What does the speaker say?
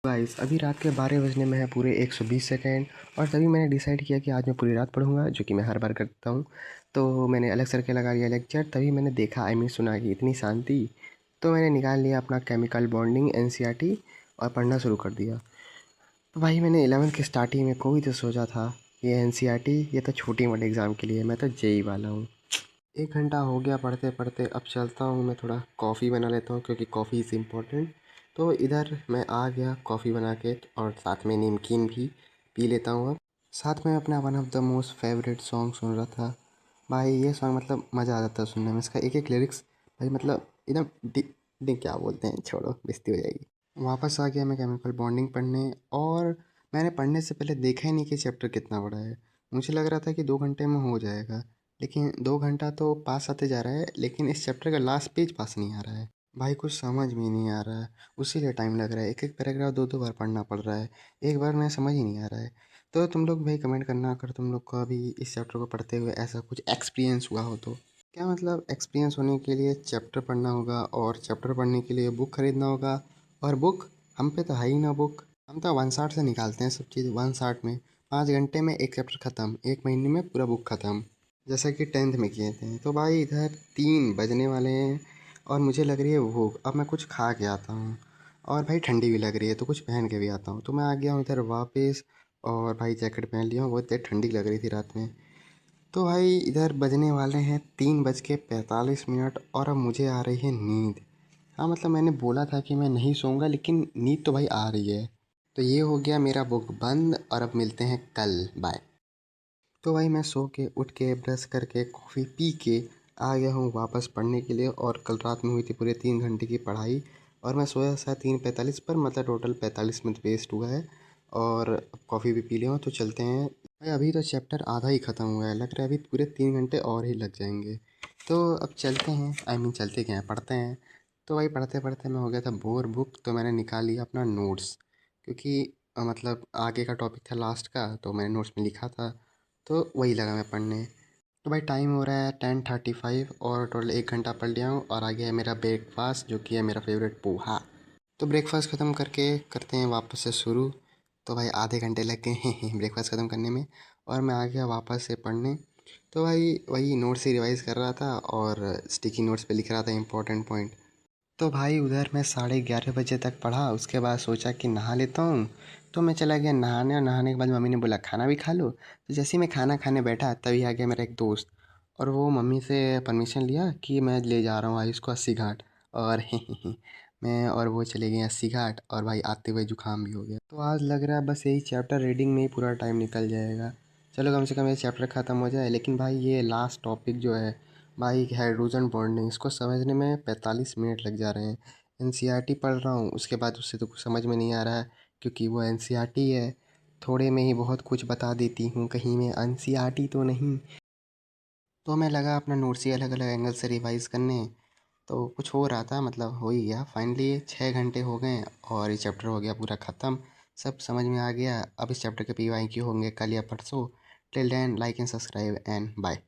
Guys अभी रात के 12 बजने में है पूरे 120 सेकेंड। और तभी मैंने डिसाइड किया कि आज मैं पूरी रात पढ़ूंगा, जो कि मैं हर बार करता हूँ। तो मैंने अलग सर के लगा लिया लेक्चर। तभी मैंने देखा सुना कि इतनी शांति। तो मैंने निकाल लिया अपना केमिकल बॉन्डिंग एनसीईआरटी और पढ़ना शुरू कर दिया। तो भाई मैंने 11th की स्टार्टिंग में कोई तो सोचा था ये एनसीईआरटी ये तो छोटी मोटी एग्ज़ाम के लिए, मैं तो जेई वाला हूँ। 1 घंटा हो गया पढ़ते पढ़ते। अब चलता हूँ, मैं थोड़ा कॉफ़ी बना लेता हूँ क्योंकि कॉफ़ी इज़ इम्पोर्टेंट। तो इधर मैं आ गया कॉफ़ी बना के, और साथ में नमकीन भी पी लेता हूँ। अब साथ में अपना one of the most favourite song सुन रहा था। भाई ये सॉन्ग मतलब मज़ा आ जाता है सुनने में, इसका एक एक लिरिक्स भाई मतलब एकदम क्या बोलते हैं, छोड़ो बेइज्जती हो जाएगी। वापस आ गया मैं केमिकल बॉन्डिंग पढ़ने। और मैंने पढ़ने से पहले देखा ही नहीं कि चैप्टर कितना बड़ा है। मुझे लग रहा था कि 2 घंटे में हो जाएगा, लेकिन 2 घंटा तो पास आते जा रहा है, लेकिन इस चैप्टर का लास्ट पेज पास नहीं आ रहा है। भाई कुछ समझ में ही नहीं आ रहा है, उसी लिए टाइम लग रहा है। एक एक पैराग्राफ दो दो बार पढ़ना पड़ रहा है, एक बार में समझ ही नहीं आ रहा है। तो तुम लोग भाई कमेंट करना अगर तुम लोग को अभी इस चैप्टर को पढ़ते हुए ऐसा कुछ एक्सपीरियंस हुआ हो तो। क्या मतलब एक्सपीरियंस होने के लिए चैप्टर पढ़ना होगा, और चैप्टर पढ़ने के लिए बुक खरीदना होगा। और बुक हम पे तो है ही ना बुक। हम तो वन शॉट से निकालते हैं सब चीज़, वन शॉट में 5 घंटे में एक चैप्टर ख़त्म, 1 महीने में पूरा बुक ख़त्म, जैसा कि 10th में किए थे। तो भाई इधर 3 बजने वाले हैं और मुझे लग रही है भूख। अब मैं कुछ खा के आता हूँ, और भाई ठंडी भी लग रही है तो कुछ पहन के भी आता हूँ। तो मैं आ गया हूँ इधर वापस, और भाई जैकेट पहन लिया हूँ, बहुत तेज ठंडी लग रही थी रात में। तो भाई इधर बजने वाले हैं 3:45, और अब मुझे आ रही है नींद। हाँ मतलब मैंने बोला था कि मैं नहीं सोऊंगा, लेकिन नींद तो भाई आ रही है। तो ये हो गया मेरा बुक बंद, और अब मिलते हैं कल, बाय। तो भाई मैं सो के उठ के ब्रश करके कॉफ़ी पी के आ गया हूँ वापस पढ़ने के लिए। और कल रात में हुई थी पूरे 3 घंटे की पढ़ाई, और मैं सोया शायद 3:45 पर, मतलब टोटल 45 मिनट वेस्ट हुआ है। और अब कॉफ़ी भी पी लिया हूँ, तो चलते हैं भाई। अभी तो चैप्टर आधा ही ख़त्म हुआ है, लग रहा है अभी पूरे 3 घंटे और ही लग जाएंगे। तो अब चलते हैं, चलते क्या हैं, पढ़ते हैं। तो भाई पढ़ते पढ़ते मैं हो गया था बोर बुक, तो मैंने निकाल लिया अपना नोट्स, क्योंकि मतलब आगे का टॉपिक था लास्ट का, तो मैंने नोट्स में लिखा था। तो वही लगा मैं पढ़ने। तो भाई टाइम हो रहा है 10:35, और टोटल 1 घंटा पढ़ लिया हूँ। और आगे है मेरा ब्रेकफास्ट, जो कि है मेरा फेवरेट पोहा। तो ब्रेकफास्ट ख़त्म करके करते हैं वापस से शुरू। तो भाई आधे घंटे लग गए हैं ब्रेकफास्ट ख़त्म करने में, और मैं आ गया वापस से पढ़ने। तो भाई वही नोट्स ही रिवाइज़ कर रहा था, और स्टिकी नोट्स पे लिख रहा था इंपॉर्टेंट पॉइंट। तो भाई उधर मैं 11:30 बजे तक पढ़ा, उसके बाद सोचा कि नहा लेता हूँ। तो मैं चला गया नहाने, और नहाने के बाद मम्मी ने बोला खाना भी खा लो। तो जैसे ही मैं खाना खाने बैठा, तभी आ गया मेरा एक दोस्त, और वो मम्मी से परमिशन लिया कि मैं ले जा रहा हूँ भाई उसको 80 घाट। और मैं और वो चले गए 80 घाट, और भाई आते हुए जुकाम भी हो गया। तो आज लग रहा है बस यही चैप्टर रीडिंग में ही पूरा टाइम निकल जाएगा। चलो कम से कम ये चैप्टर ख़त्म हो जाए। लेकिन भाई ये लास्ट टॉपिक जो है भाई, हाइड्रोजन बॉन्डिंग, इसको समझने में 45 मिनट लग जा रहे हैं। एनसीईआरटी पढ़ रहा हूँ, उसके बाद उससे तो कुछ समझ में नहीं आ रहा है, क्योंकि वो एनसीईआरटी है। थोड़े में ही बहुत कुछ बता देती हूँ, कहीं में एनसीईआरटी तो नहीं। तो मैं लगा अपना नोट्स ही अलग अलग एंगल से रिवाइज़ करने। तो कुछ हो रहा था, मतलब हो ही गया फाइनली। 6 घंटे हो गए, और ये चैप्टर हो गया पूरा ख़त्म। सब समझ में आ गया। अब इस चैप्टर के पीवाईक्यू होंगे कल या परसों। Till then like and subscribe and bye.